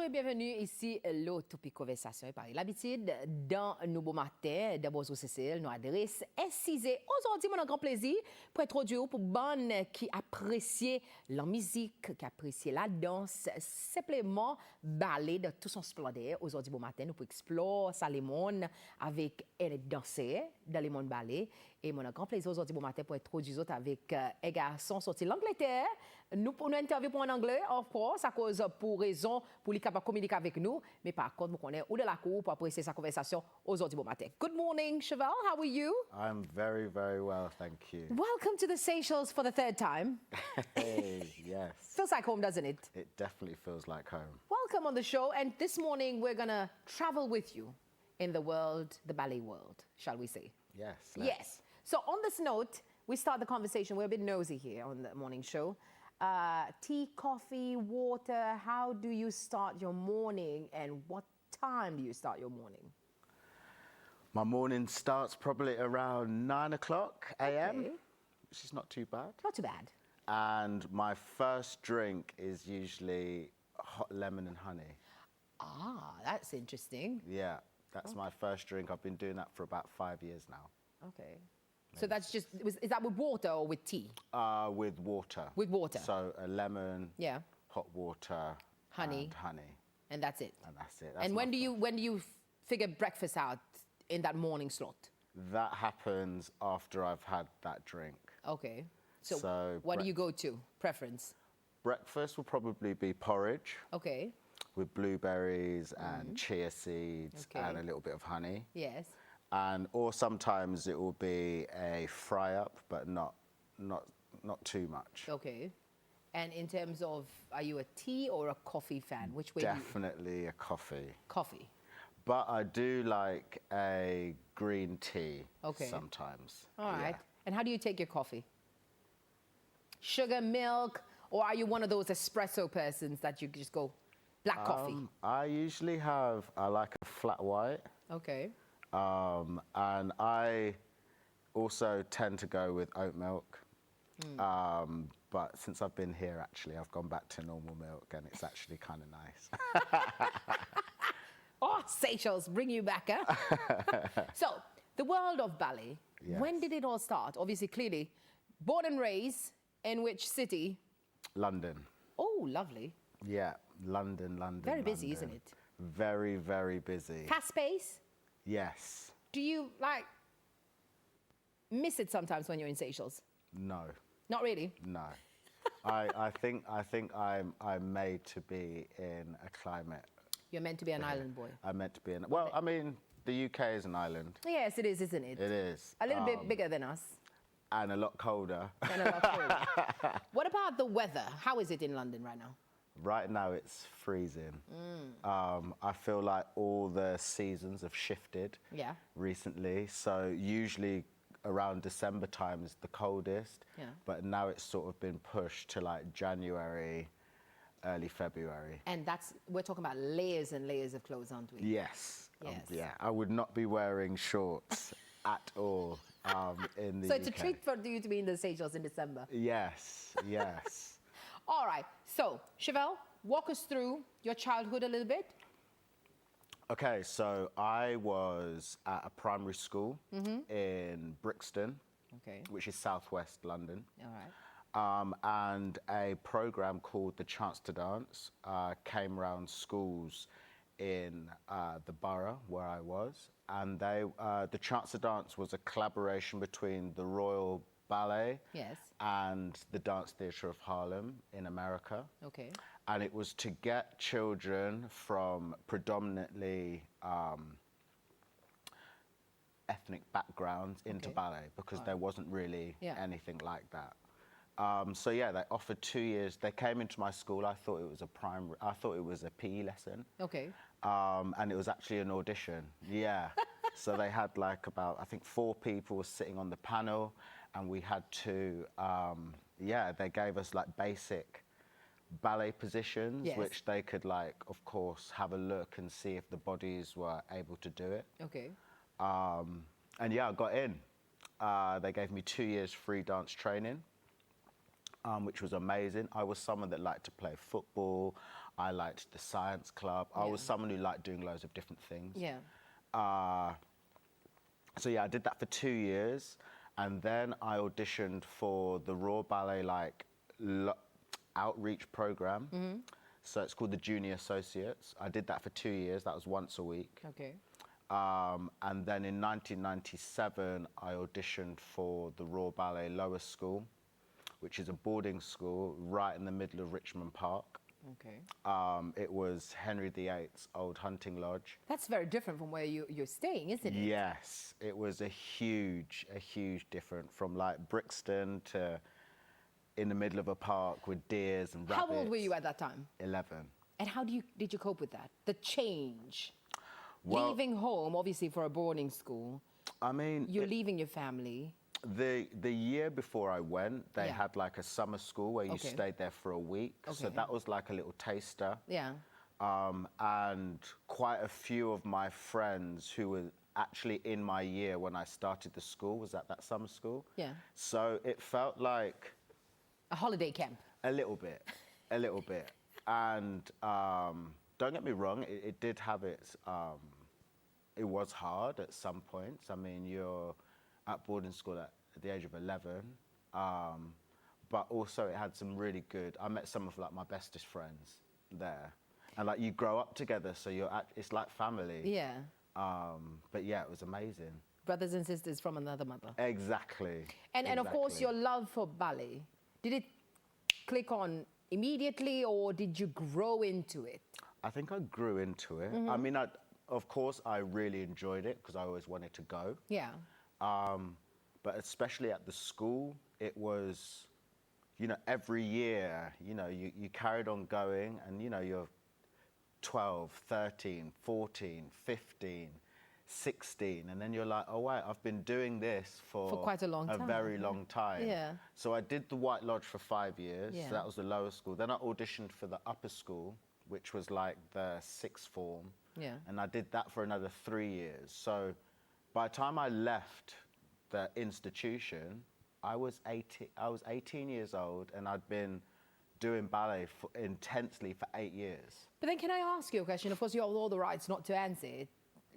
Bonjour et bienvenue ici, le Topik Conversation et Paris. L'habitude, dans Nouveau Matin, de Bonjour Cécile, nos adresses S6. Aujourd'hui, mon grand plaisir pour introduire pour bonne qui apprécie la musique, qui apprécie la danse, simplement ballet de tout son splendeur. Aujourd'hui, bon matin, nous pouvons explorer ça, les mondes, avec un danseur dans les mondes ballet. Et mon grand plaisir aujourd'hui, bon matin, pour introduire avec un garçon sorti de l'Angleterre. Nous interviewons en anglais, of course, à cause pour raison pour les capables de communiquer avec nous. Mais par contre, nous connaissons ou de la cour pour apprécier sa conversation aujourd'hui bon matin. Good morning, Cheval. How are you? I'm very, very well, thank you. Welcome to the Seychelles for the third time. Hey, yes. Feels like home, doesn't it? It definitely feels like home. Welcome on the show. And this morning, we're going to travel with you in the world, the ballet world, shall we say? Yes. Yes. So on this note, we start the conversation. We're a bit nosy here on the morning show. Tea, coffee, water, how do you start your morning and what time do you start your morning? My morning starts probably around 9 o'clock a.m., Okay. which is not too bad. Not too bad. And my first drink is usually hot lemon and honey. Ah, that's interesting. Yeah, that's my first drink. I've been doing that for about 5 years now. Okay. So that's just, is that with water or with tea? With water. With water. So a lemon, Yeah. hot water, Honey. and honey. And that's it. And that's it. And when do you figure breakfast out in that morning slot? That happens after I've had that drink. Okay. So, So what do you go to? Preference? Breakfast will probably be porridge Okay. with blueberries and chia seeds Okay. and a little bit of honey. Yes. Or sometimes it will be a fry up, but not too much. Okay. And in terms of, are you a tea or a coffee fan? Which way do you? Definitely a coffee. Coffee. But I do like a green tea Okay. sometimes. All right. Yeah. And how do you take your coffee? Sugar, milk, or are you one of those espresso persons that you just go black coffee? I usually I like a flat white. Okay. And I also tend to go with oat milk. But since I've been here, actually, I've gone back to normal milk, and it's actually kind of nice. Oh, Seychelles, bring you back, huh? So, the world of ballet, Yes. when did it all start? Obviously, clearly, born and raised in which city? London. Oh, lovely. Yeah, London. Very busy, London. isn't it? Very, very busy. Fast pace? Yes. Do you, miss it sometimes when you're in Seychelles? No. Not really? No. I think I'm made to be in a climate. You're meant to be an island boy. I'm meant to be in. Well, I mean, the UK is an island. Yes, it is, isn't it? It is. A little bit bigger than us. And a lot colder. And a lot colder. What about the weather? How is it in London right now? Right now it's freezing. I feel like all the seasons have shifted Yeah. recently. So usually around December time is the coldest. Yeah. But now it's sort of been pushed to like January, early February. And we're talking about layers and layers of clothes, aren't we? Yes. Yes. Yeah. I would not be wearing shorts at all in the So it's a UK. treat for you to be in the Seychelles in December. Yes. Yes. All right. So, Chevelle, walk us through your childhood a little bit. Okay, so I was at a primary school in Brixton, Okay. which is southwest London, All right. and a program called The Chance to Dance came around schools in the borough where I was, and The Chance to Dance was a collaboration between the Royal Ballet Yes. and the Dance Theatre of Harlem in America. Okay. And it was to get children from predominantly ethnic backgrounds into Okay. ballet because there wasn't really Yeah. anything like that. So yeah, they offered 2 years. They came into my school. I thought it was a PE lesson. Okay. And it was actually an audition. Yeah. So they had like about, I think 4 people sitting on the panel, and we had to, they gave us like basic ballet positions, Yes. which they could like, of course, have a look and see if the bodies were able to do it. Okay. And yeah, I got in. They gave me 2 years free dance training. which was amazing. I was someone that liked to play football. I liked the science club. I was someone who liked doing loads of different things. Yeah. So yeah, I did that for 2 years, and then I auditioned for the Royal Ballet outreach program. So it's called the Junior Associates. I did that for 2 years. That was once a week. Okay. And then in 1997, I auditioned for the Royal Ballet Lower School, which is a boarding school right in the middle of Richmond Park. Okay. It was Henry VIII's old hunting lodge. That's very different from where you're staying, isn't it? Yes, it was a huge difference from like Brixton to in the middle of a park with deers and rabbits. How old were you at that time? 11. And how did you cope with that? The change? Well, leaving home, obviously, for a boarding school. I mean... You're leaving your family. The year before I went, they had like a summer school where you stayed there for a week. So that was like a little taster. Yeah. And quite a few of my friends who were actually in my year when I started the school was at that summer school. Yeah. So it felt like... A holiday camp. A little bit. And don't get me wrong, it did have its... it was hard at some points. I mean, you're at boarding school at the age of 11, but also it had some really good... I met some of like my bestest friends there. And like you grow up together, so it's like family. Yeah. But yeah, it was amazing. Brothers and sisters from another mother. Exactly. And of course, your love for ballet, did it click on immediately or did you grow into it? I think I grew into it. I mean, of course, I really enjoyed it because I always wanted to go. Yeah. But especially at the school, it was, you know, every year, you know, you carried on going and, you know, you're 12, 13, 14, 15, 16, and then you're like, oh, wait, I've been doing this for quite a long time. A very long time. Yeah. So I did the White Lodge for 5 years. Yeah. So that was the lower school. Then I auditioned for the upper school, which was like the sixth form. Yeah. And I did that for another 3 years. So by the time I left the institution, I was 18 years old, and I'd been doing ballet intensely for 8 years. But then can I ask you a question? Of course, you have all the rights not to answer it.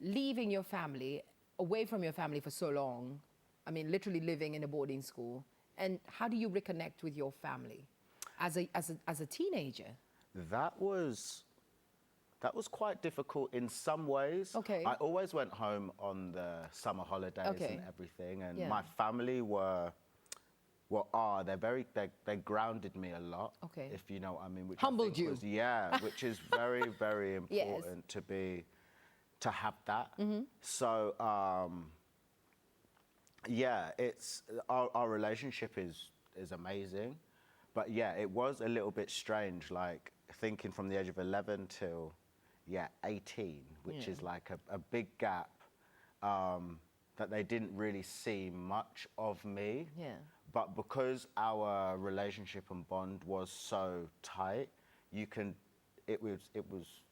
Leaving your family, away from your family for so long, I mean, literally living in a boarding school, and how do you reconnect with your family as a teenager? That was quite difficult in some ways. Okay. I always went home on the summer holidays and everything, and my family they grounded me a lot. Okay. If you know what I mean. Which Humbled I think you. was, yeah, which is very, very important to have that. So yeah, it's our relationship is amazing, but yeah, it was a little bit strange, like thinking from the age of 11 till 18, which is like a big gap, that they didn't really see much of me. Yeah. But because our relationship and bond was so tight, it was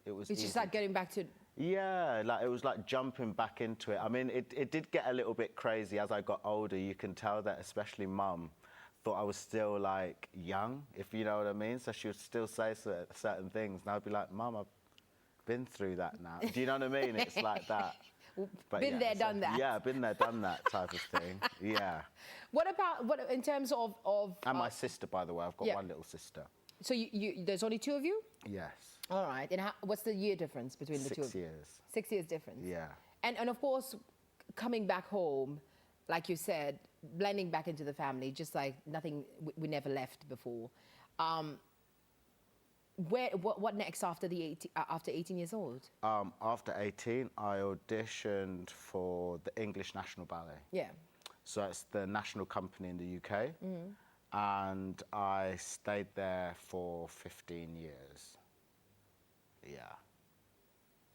It's easy. just like getting back to... Yeah, like it was like jumping back into it. I mean, it did get a little bit crazy as I got older. You can tell that especially Mum thought I was still like young, if you know what I mean. So she would still say certain things, and I'd be like, Mum, I've been through that now. Do you know what I mean? It's like that. But Been there, done that. Yeah, been there, done that type of thing. Yeah. What in terms of... And my sister, by the way, I've got one little sister. So there's only two of you? Yes. All right. And what's the year difference between the two of 6 you? years. 6 years difference. Yeah. And of course, coming back home, like you said, blending back into the family, just like nothing, we never left before. What next after 18 years old? After 18, I auditioned for the English National Ballet. Yeah. So it's the national company in the UK. And I stayed there for 15 years. Yeah.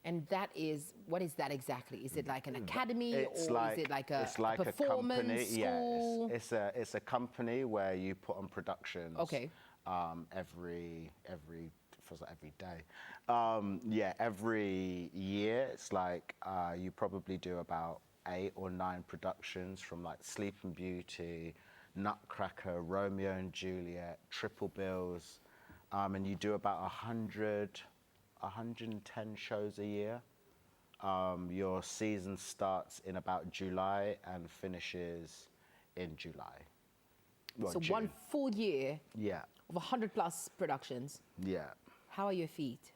And what is that exactly? Is it like an academy, or is it like a performance company, school? Yeah, it's a company where you put on productions. Okay. Every day. Every year it's like you probably do about 8 or 9 productions, from like Sleeping Beauty, Nutcracker, Romeo and Juliet, Triple Bills, and you do about 110 shows a year. Your season starts in about July and finishes in July. Well, So June. 1 full year Yeah, of 100+ productions. yeah. How are your feet?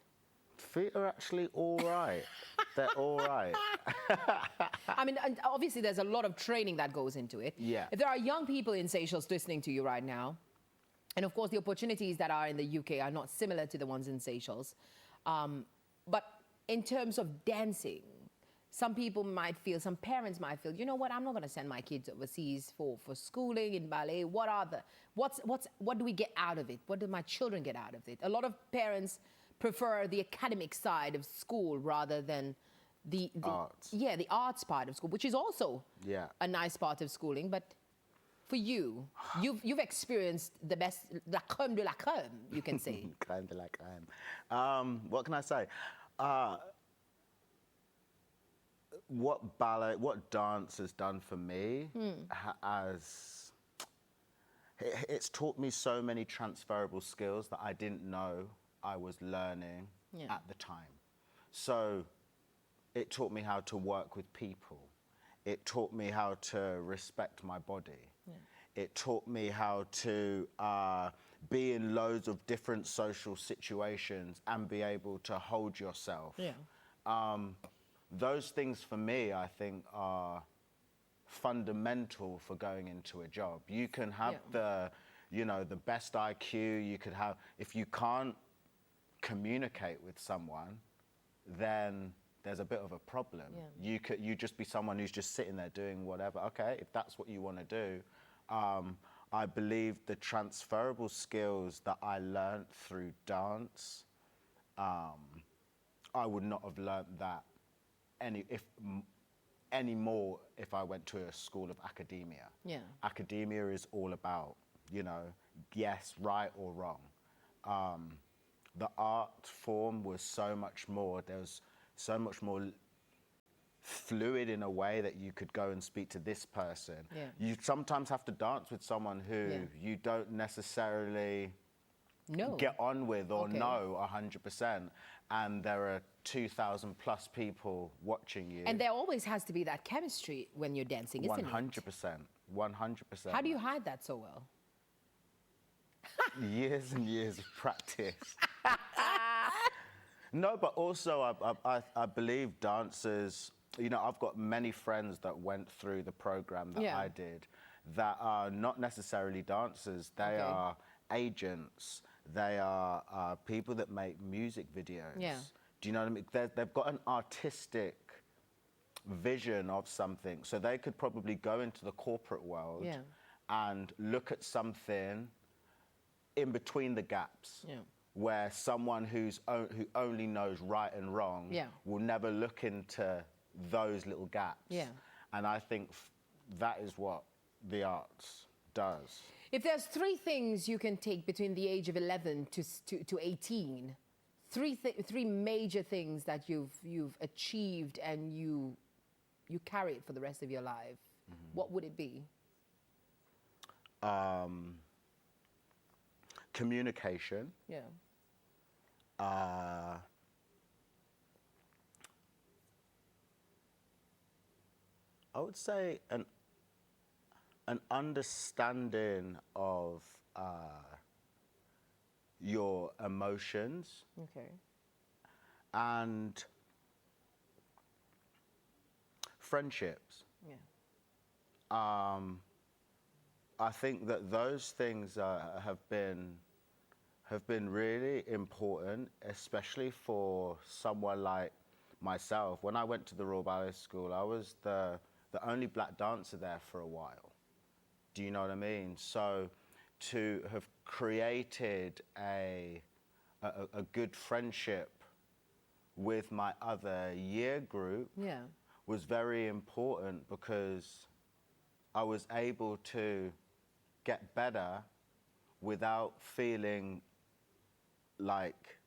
Feet are actually all right. They're all right. I mean, and obviously there's a lot of training that goes into it. Yeah. If there are young people in Seychelles listening to you right now, and of course the opportunities that are in the UK are not similar to the ones in Seychelles, but in terms of dancing, some people might feel, some parents might feel, you know what, I'm not going to send my kids overseas for schooling in ballet. What do we get out of it? What do my children get out of it? A lot of parents prefer the academic side of school rather than the Arts. Yeah, the arts part of school, which is also a nice part of schooling. But for you, you've experienced the best, la crème de la crème, you can say. Crème de la crème. What can I say? What dance has done for me it's taught me so many transferable skills that I didn't know I was learning at the time. So it taught me how to work with people. It taught me how to respect my body. It taught me how to be in loads of different social situations and be able to hold yourself. Those things for me, I think, are fundamental for going into a job. You can have the best IQ, you could have, if you can't communicate with someone, then there's a bit of a problem. You just be someone who's just sitting there doing whatever. Okay, if that's what you want to do, I believe the transferable skills that I learned through dance, I would not have learned that anymore if I went to a school of academia. Academia is all about, yes, right or wrong. The art form was so much more, there was so much more fluid in a way that you could go and speak to this person. You sometimes have to dance with someone who you don't necessarily get on with or know 100%, and there are 2,000 plus people watching you. And there always has to be that chemistry when you're dancing, isn't it? 100%, 100%. How do you hide that so well? Years and years of practice. No, but also I believe dancers, I've got many friends that went through the program that I did that are not necessarily dancers. They are agents. They are people that make music videos. Do you know what I mean? They've got an artistic vision of something. So they could probably go into the corporate world and look at something in between the gaps. Where someone who only knows right and wrong will never look into those little gaps. And I think that is what the arts does. If there's 3 things you can take between the age of 11 to 18, three major things that you've achieved and you carry it for the rest of your life, what would it be? Communication. I would say an understanding of your emotions. And friendships. I think that those things have been really important, especially for someone like myself. When I went to the Royal Ballet School, I was the only black dancer there for a while. Do you know what I mean? So to have created a good friendship with my other year group was very important, because I was able to get better without feeling like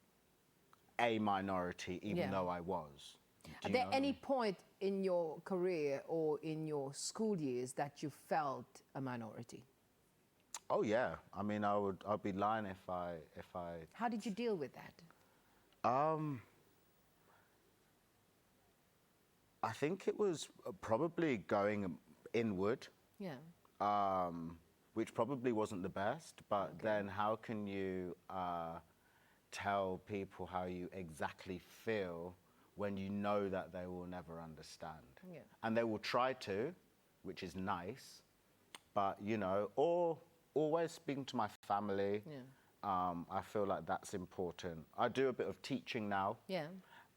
a minority, even though I was. At there any point in your career or in your school years that you felt a minority? Oh yeah. I mean, I'd be lying if I. How did you deal with that? I think it was probably going inward, Yeah. which probably wasn't the best. But then, how can you tell people how you exactly feel when you know that they will never understand? Yeah. And they will try to, which is nice. But or always speaking to my family. Yeah. I feel like that's important. I do a bit of teaching now. Yeah.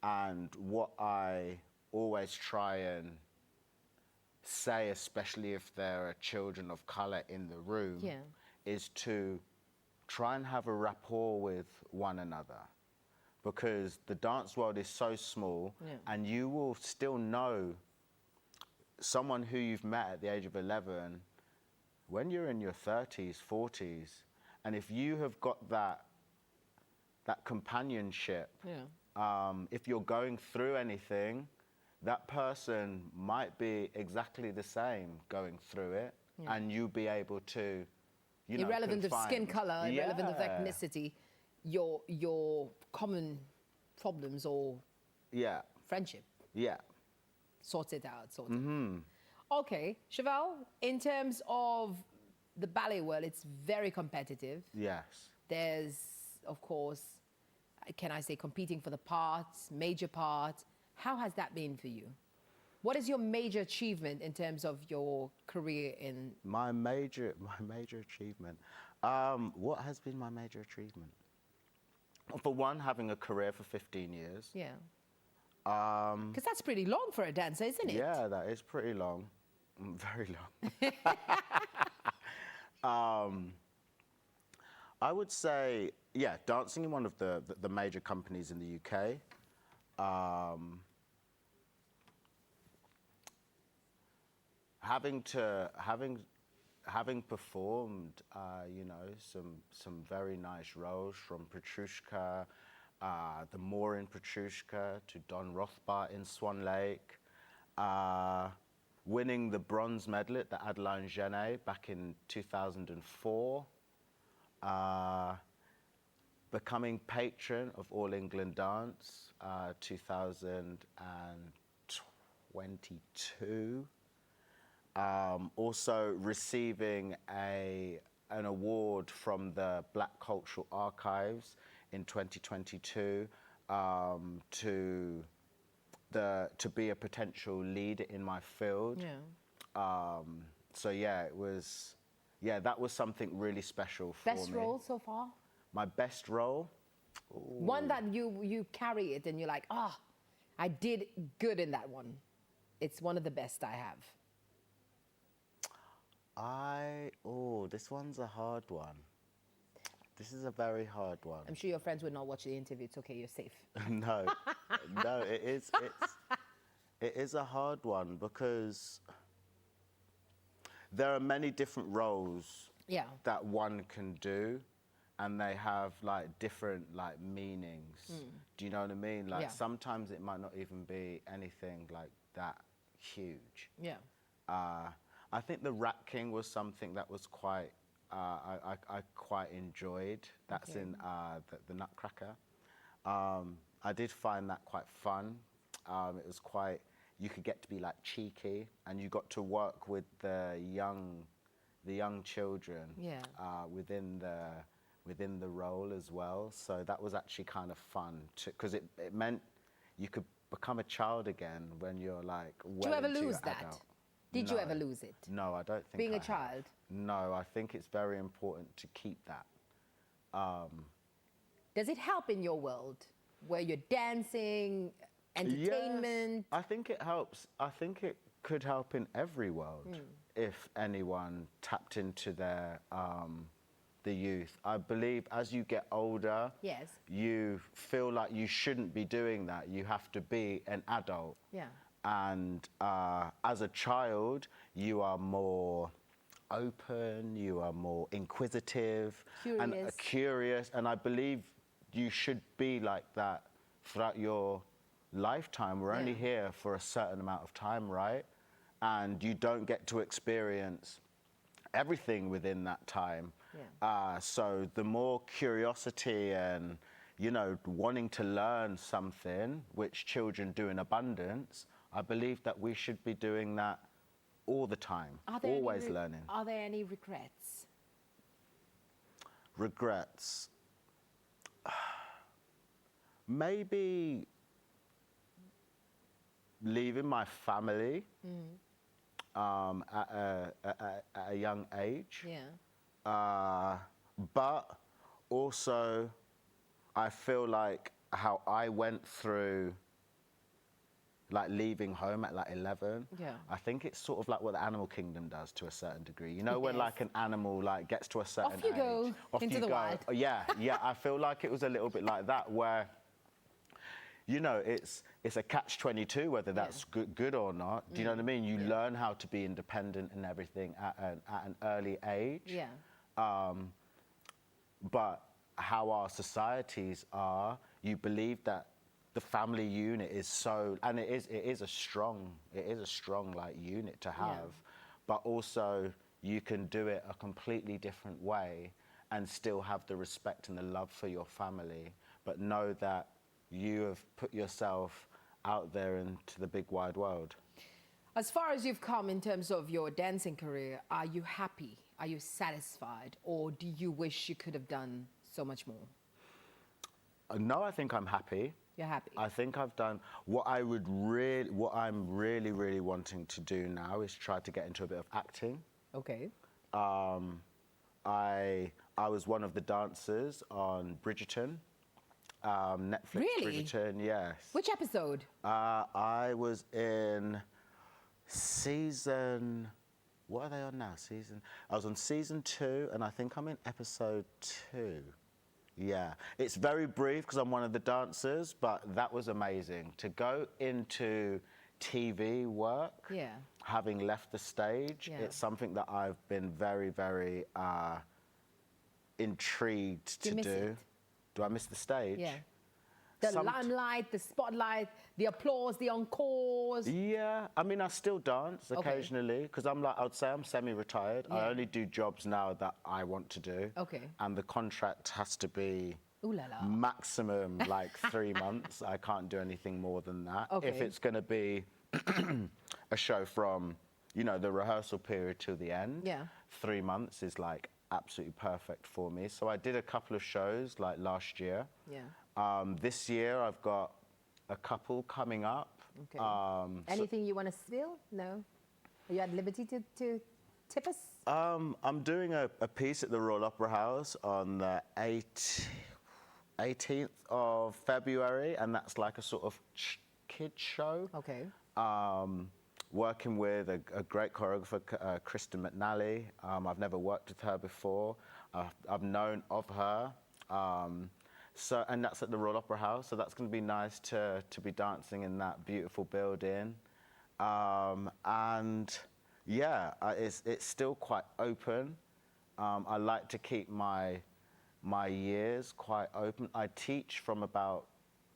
And what I always try and say, especially if there are children of color in the room, Yeah. is to try and have a rapport with one another. Because the dance world is so small, Yeah. and you will still know someone who you've met at the age of 11 when you're in your 30s, 40s. And if you have got that companionship, if you're going through anything, that person might be exactly the same going through it, and you'll be able to, Irrelevant of skin color, irrelevant of Yeah. ethnicity, your common problems or Yeah, friendship yeah. sorts it out. Okay, Chevelle, in terms of the ballet world, it's very competitive. Yes. There's, of course, can I say, competing for the parts, major parts. How has that been for you? What is your major achievement in terms of your career in? My major achievement. What has been my major achievement? For one, having a career for 15 years. Yeah. Because that's pretty long for a dancer, isn't it? Yeah, that is pretty long. Very long. I would say, yeah, dancing in one of the major companies in the UK. Having performed, some very nice roles, from Petrushka, the Moor in Petrushka, to Don Rothbart in Swan Lake, winning the bronze medal at the Adeline Genet back in 2004, becoming patron of All England Dance 2022. Also receiving an award from the Black Cultural Archives in 2022 to be a potential leader in my field. Yeah. So yeah, that was something really special for me. Best role so far? My best role? One that you carry it and you're like, I did good in that one. It's one of the best I have. This one's a hard one. This is a very hard one. I'm sure your friends would not watch the interview. It's okay, you're safe. No, it is a hard one, because there are many different roles that one can do, and they have different meanings. Do you know what I mean? Sometimes it might not even be anything that huge. Yeah. I think the Rat King was something that was quite, I quite enjoyed. That's in the Nutcracker. I did find that quite fun. It was quite, you could get to be cheeky, and you got to work with the young children within the role as well. So that was actually kind of fun, because it meant you could become a child again when you're well Do you ever into lose your that? adult. Did you No. ever lose it? No, I don't think Being I a child? have. No, I think it's very important to keep that. Does it help in your world where you're dancing, entertainment? Yes, I think it helps. I think it could help in every world if anyone tapped into their the youth. I believe as you get older, you feel like you shouldn't be doing that. You have to be an adult. Yeah. And as a child, you are more open, you are more inquisitive, and curious. And I believe you should be like that throughout your lifetime. We're only here for a certain amount of time, right? And you don't get to experience everything within that time. Yeah. So the more curiosity and, you know, wanting to learn something, which children do in abundance, I believe that we should be doing that all the time, always learning. Are there any regrets? Regrets. Maybe leaving my family at a young age. Yeah. But also, I feel like how I went through, like leaving home at like 11. Yeah. I think it's sort of like what the animal kingdom does to a certain degree. You know, when Yes. like an animal like gets to a certain Off you age, go into the wild. Yeah, yeah. I feel like it was a little bit like that, where, you know, it's a catch-22 whether that's good or not. Do you know what I mean? You learn how to be independent and everything at an early age. Yeah. But how our societies are, you believe that the family unit is so, and it is a strong like unit to have, but also you can do it a completely different way and still have the respect and the love for your family, but know that you have put yourself out there into the big wide world. As far as you've come in terms of your dancing career, are you happy? Are you satisfied? Or do you wish you could have done so much more? No, I think I'm happy. You're happy? I think I've done what I'm really wanting to do now is try to get into a bit of acting. Okay. I was one of the dancers on Bridgerton, Netflix. Really? Bridgerton, yes. Which episode? I was in season. What are they on now? I was on season 2, and I think I'm in episode 2. Yeah, it's very brief because I'm one of the dancers, but that was amazing to go into TV work. Yeah. Having left the stage, it's something that I've been very, very intrigued to do. It? Do I miss the stage? Yeah. The limelight, the spotlight, the applause, the encores. Yeah, I mean, I still dance occasionally because I'd say I'm semi-retired. Yeah. I only do jobs now that I want to do. Okay. And the contract has to be Ooh la la. maximum like 3 months. I can't do anything more than that. Okay. If it's going to be a show from, you know, the rehearsal period to the end, 3 months is like absolutely perfect for me. So I did a couple of shows like last year. Yeah. This year I've got a couple coming up. Okay. Anything you want to spill? No? Are you at liberty to tip us? I'm doing a piece at the Royal Opera House on the 18th of February, and that's like a sort of kids show. Okay. Working with a great choreographer, Kristen McNally. I've never worked with her before. I've known of her. And that's at the Royal Opera House, so that's going to be nice to be dancing in that beautiful building. And yeah, it's still quite open. I like to keep my years quite open. I teach from about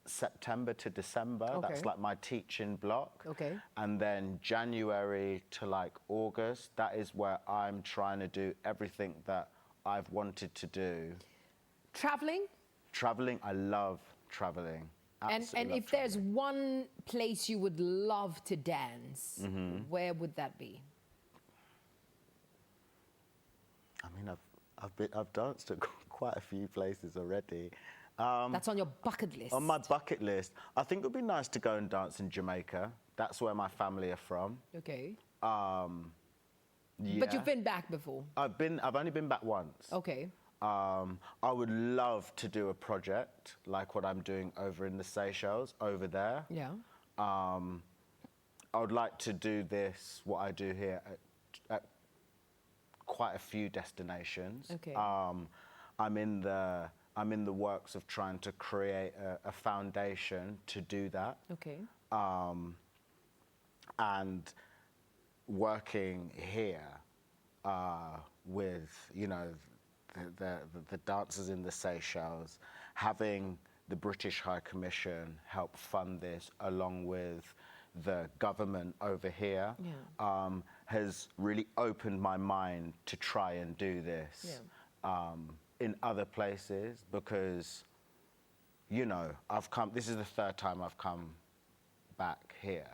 September to December. Okay. That's like my teaching block. Okay. And then January to like August, that is where I'm trying to do everything that I've wanted to do. Traveling? Traveling, I love traveling. And if there's one place you would love to dance, where would that be? I mean, I've danced at quite a few places already. That's on your bucket list. On my bucket list, I think it would be nice to go and dance in Jamaica. That's where my family are from. Okay. Yeah. But you've been back before? I've only been back once. Okay. I would love to do a project like what I'm doing over in the Seychelles, over there. Yeah. I would like to do what I do here at quite a few destinations. Okay. I'm in the works of trying to create a foundation to do that. Okay. And working here with, you know, the dancers in the Seychelles, having the British High Commission help fund this, along with the government over here has really opened my mind to try and do this in other places, because, you know, this is the third time I've come back here,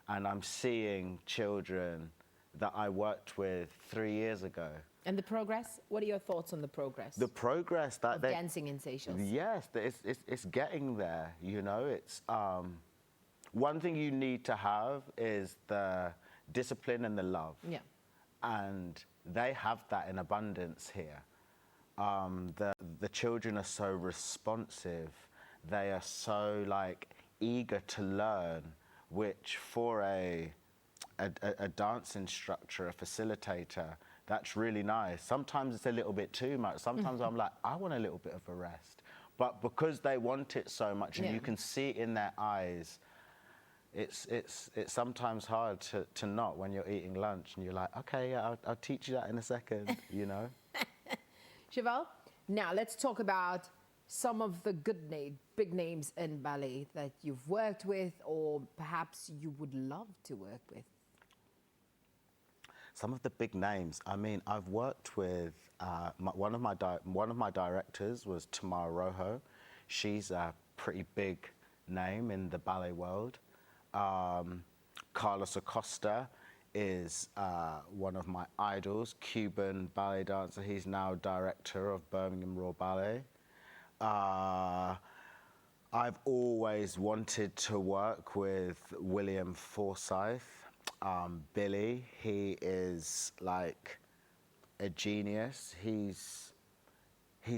and I'm seeing children that I worked with 3 years ago. And the progress? What are your thoughts on the progress? The progress that of dancing in Seychelles. Yes, it's getting there. You know, it's one thing you need to have is the discipline and the love. Yeah. And they have that in abundance here. The children are so responsive. They are so like eager to learn, which for a dance instructor, a facilitator, that's really nice. Sometimes it's a little bit too much. Sometimes I'm like, I want a little bit of a rest. But because they want it so much, and you can see it in their eyes, it's sometimes hard to not when you're eating lunch and you're like, okay, yeah, I'll teach you that in a second, you know? Chevelle, now let's talk about some of the big names in ballet that you've worked with, or perhaps you would love to work with. Some of the big names. I mean, I've worked with one of my directors was Tamara Rojo. She's a pretty big name in the ballet world. Carlos Acosta is one of my idols, Cuban ballet dancer. He's now director of Birmingham Royal Ballet. I've always wanted to work with William Forsyth. Billy, he is like a genius. He's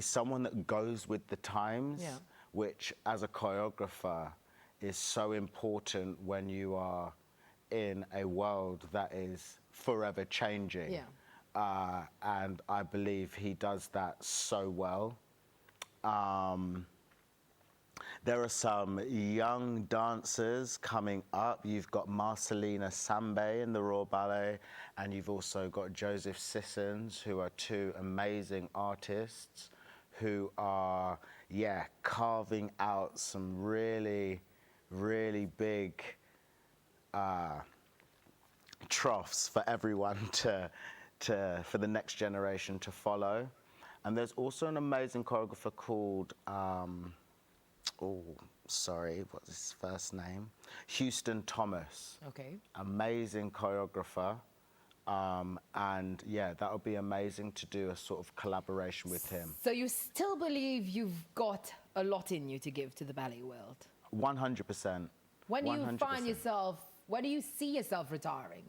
someone that goes with the times, which as a choreographer is so important when you are in a world that is forever changing. And I believe he does that so well. There are some young dancers coming up. You've got Marcelina Sambe in the Royal Ballet, and you've also got Joseph Sissons, who are two amazing artists who are, carving out some really, really big troughs for everyone for the next generation to follow. And there's also an amazing choreographer called, what's his first name? Houston Thomas. Okay. Amazing choreographer. And yeah, that would be amazing to do a sort of collaboration with him. So you still believe you've got a lot in you to give to the ballet world? 100%. When do you find yourself, where do you see yourself retiring?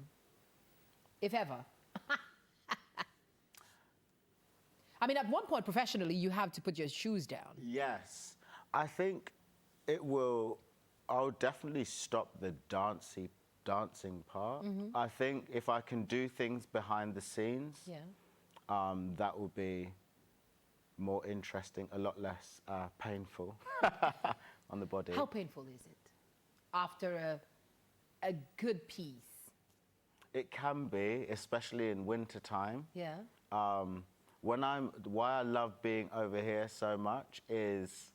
If ever? I mean, at one point professionally, you have to put your shoes down. Yes. I think I'll definitely stop the dancing part. I think if I can do things behind the scenes, that will be more interesting, a lot less painful on the body. How painful is it after a good piece? It can be, especially in winter time. Yeah. Why I love being over here so much is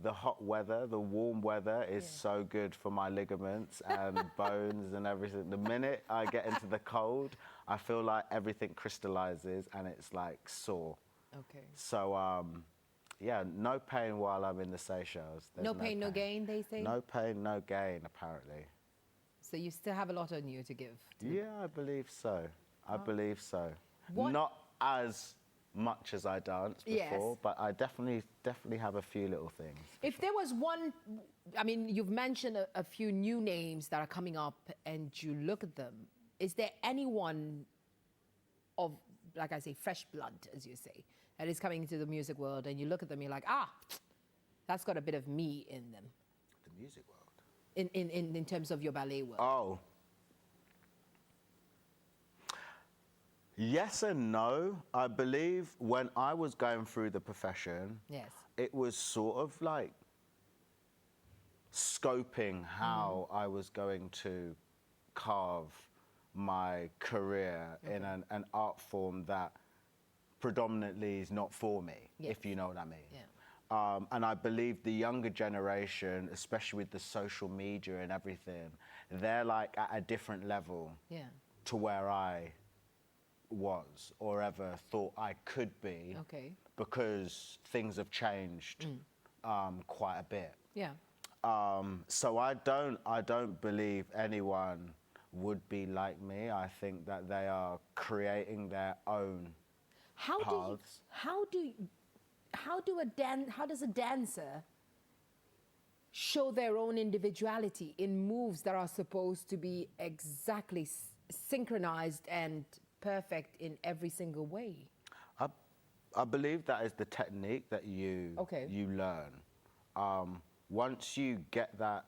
the hot weather, the warm weather is so good for my ligaments and bones and everything. The minute I get into the cold, I feel like everything crystallizes and it's like sore. Okay. So, no pain while I'm in the Seychelles. No pain, no gain, they say? No pain, no gain, apparently. So you still have a lot on you to give? Yeah, I believe so. I believe so. What? Not as much as I danced before, but I definitely have a few little things. If there was one, I mean, you've mentioned a few new names that are coming up and you look at them, is there anyone of, like I say, fresh blood, as you say, that is coming into the music world and you look at them, you're like, that's got a bit of me in them? The music world? In terms of your ballet world? Oh. Yes and no. I believe when I was going through the profession, it was sort of like scoping how I was going to carve my career in an art form that predominantly is not for me, if you know what I mean. And I believe the younger generation, especially with the social media and everything, they're like at a different level Yeah. to where I was or ever thought I could be, Okay. because things have changed quite a bit. Yeah. So I don't believe anyone would be like me. I think that they are creating their own paths. How does a dancer show their own individuality in moves that are supposed to be exactly synchronized and perfect in every single way? I believe that is the technique that you learn. Once you get that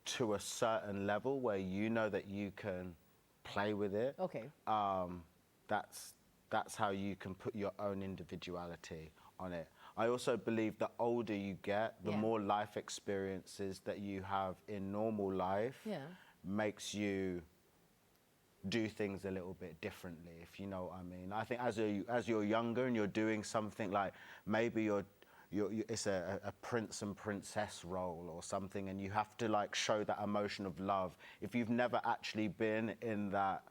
to a certain level where you know that you can play with it, that's how you can put your own individuality on it. I also believe the older you get, the more life experiences that you have in normal life makes you do things a little bit differently, if you know what I mean. I think as you're younger and you're doing something like maybe it's a prince and princess role or something, and you have to like show that emotion of love. If you've never actually been in that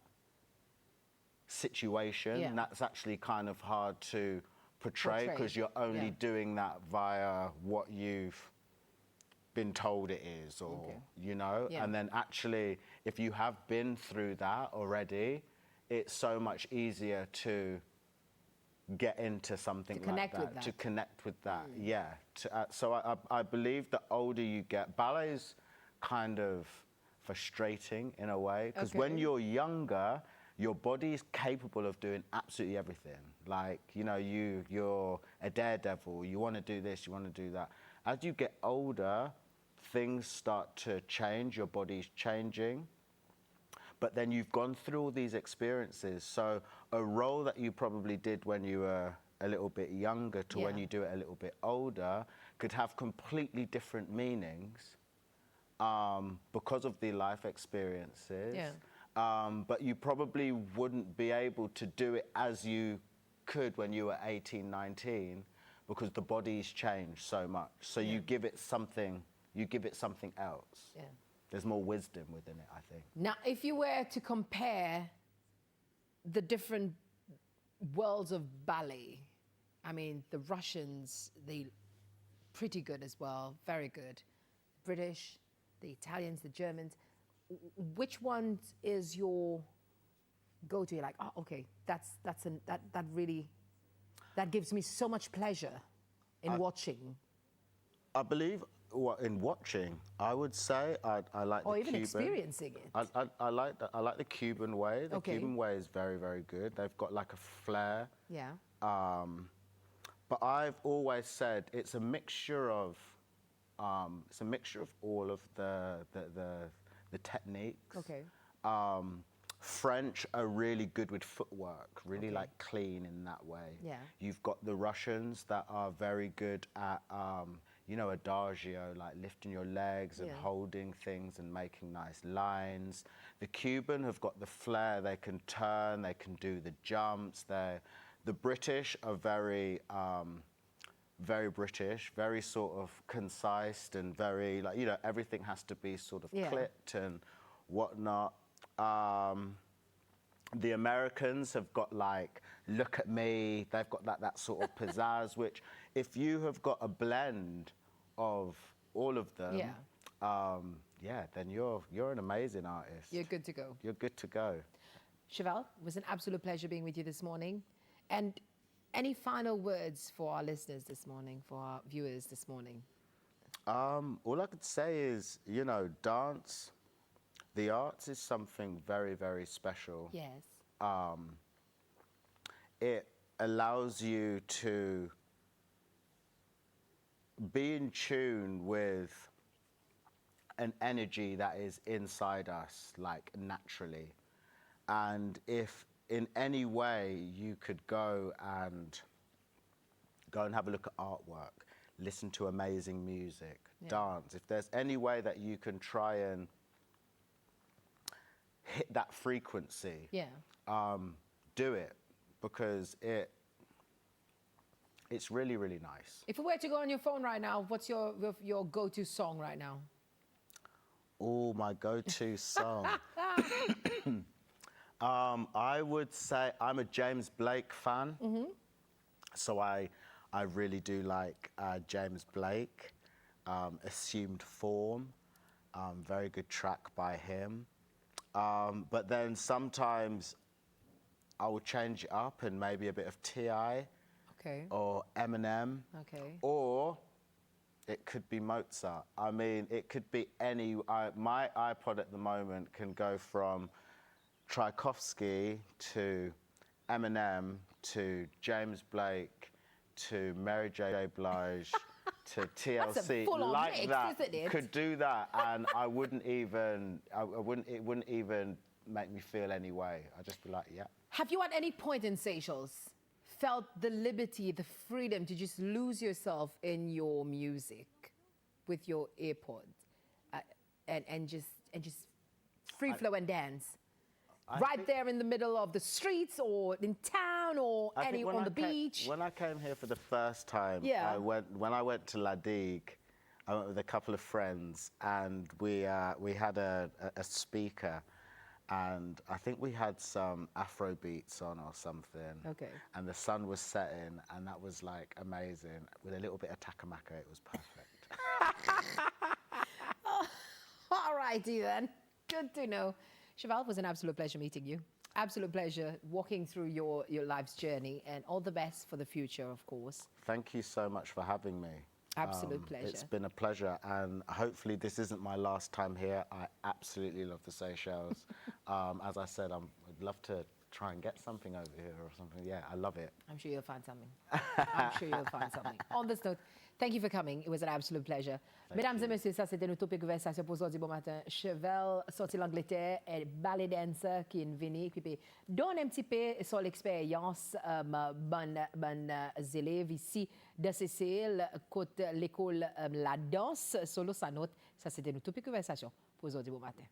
situation, that's actually kind of hard to portray, because you're only doing that via what you've been told it is, or you know. And then actually, if you have been through that already, it's so much easier to get into something like that, to connect with that. So I believe the older you get, ballet is kind of frustrating in a way, because when you're younger, your body is capable of doing absolutely everything. Like, you know, you're a daredevil, you want to do this, you want to do that. As you get older, things start to change, your body's changing, but then you've gone through all these experiences. So a role that you probably did when you were a little bit younger to when you do it a little bit older could have completely different meanings because of the life experiences. But you probably wouldn't be able to do it as you could when you were 18, 19, because the body's changed so much. So you give it something else. There's more wisdom within it, I think. Now, if you were to compare the different worlds of ballet, I mean, the Russians, they pretty good as well, very good. British, the Italians, the Germans. Which one is your go-to? You're like, oh, okay, that gives me so much pleasure in watching. I believe in watching, I would say I like the Cuban. Or even experiencing it. I like the Cuban way. The Cuban way is very, very good. They've got like a flair. But I've always said it's a mixture of all of the techniques. French are really good with footwork, really like clean in that way. You've got the Russians that are very good at you know, adagio, like lifting your legs and holding things and making nice lines. The Cuban have got the flair, they can turn, they can do the jumps. The British are very British, very sort of concise and very, like, you know, everything has to be sort of clipped and whatnot. The Americans have got like, look at me, they've got that sort of pizzazz, which if you have got a blend of all of them, then you're an amazing artist. You're good to go. You're good to go. Chevelle, it was an absolute pleasure being with you this morning. And any final words for our listeners this morning, for our viewers this morning? All I could say is, you know, dance, the arts is something very, very special. It allows you to be in tune with an energy that is inside us, like naturally. And if in any way you could go and have a look at artwork, listen to amazing music, dance, if there's any way that you can try and hit that frequency, do it, because it's really, really nice. If we were to go on your phone right now, what's your go-to song right now? Oh, my go-to song. I would say I'm a James Blake fan. So I really do like James Blake. Assumed Form, very good track by him. But then sometimes I will change it up and maybe a bit of T.I. Okay. or Eminem. Okay. Or it could be Mozart. I mean, it could be any. My iPod at the moment can go from Tchaikovsky to Eminem to James Blake to Mary J. Blige to TLC. That's a full-on like mix, that. isn't it? Could do that, and I wouldn't even. It wouldn't even make me feel any way. I'd just be like, yeah. Have you at any point in Seychelles felt the liberty, the freedom to just lose yourself in your music with your AirPods and just free flow and dance? Right there in the middle of the streets or in town or on the beach? When I came here for the first time, Yeah. when I went to La Digue, I went with a couple of friends, and we had a speaker, and I think we had some Afro beats on or something. Okay. And the sun was setting, and that was like amazing. With a little bit of takamaka, it was perfect. All righty then. Good to know. Cheval, it was an absolute pleasure meeting you. Absolute pleasure walking through your life's journey, and all the best for the future, of course. Thank you so much for having me. Absolute pleasure. It's been a pleasure, and hopefully this isn't my last time here. I absolutely love the Seychelles. As I said, I'd love to try and get something over here or something. Yeah, I love it. I'm sure you'll find something. I'm sure you'll find something. On this note, thank you for coming. It was an absolute pleasure. Mesdames et messieurs, ça c'était notre Topik conversation pour aujourd'hui bon matin. Cheval sorti l'Angleterre et ballet dancer qui est venu puis donne un petit peu sur l'expérience bonne élèves ici de Cécile côté l'école la danse solo sa note. Ça c'était notre Topik conversation pour aujourd'hui bon matin.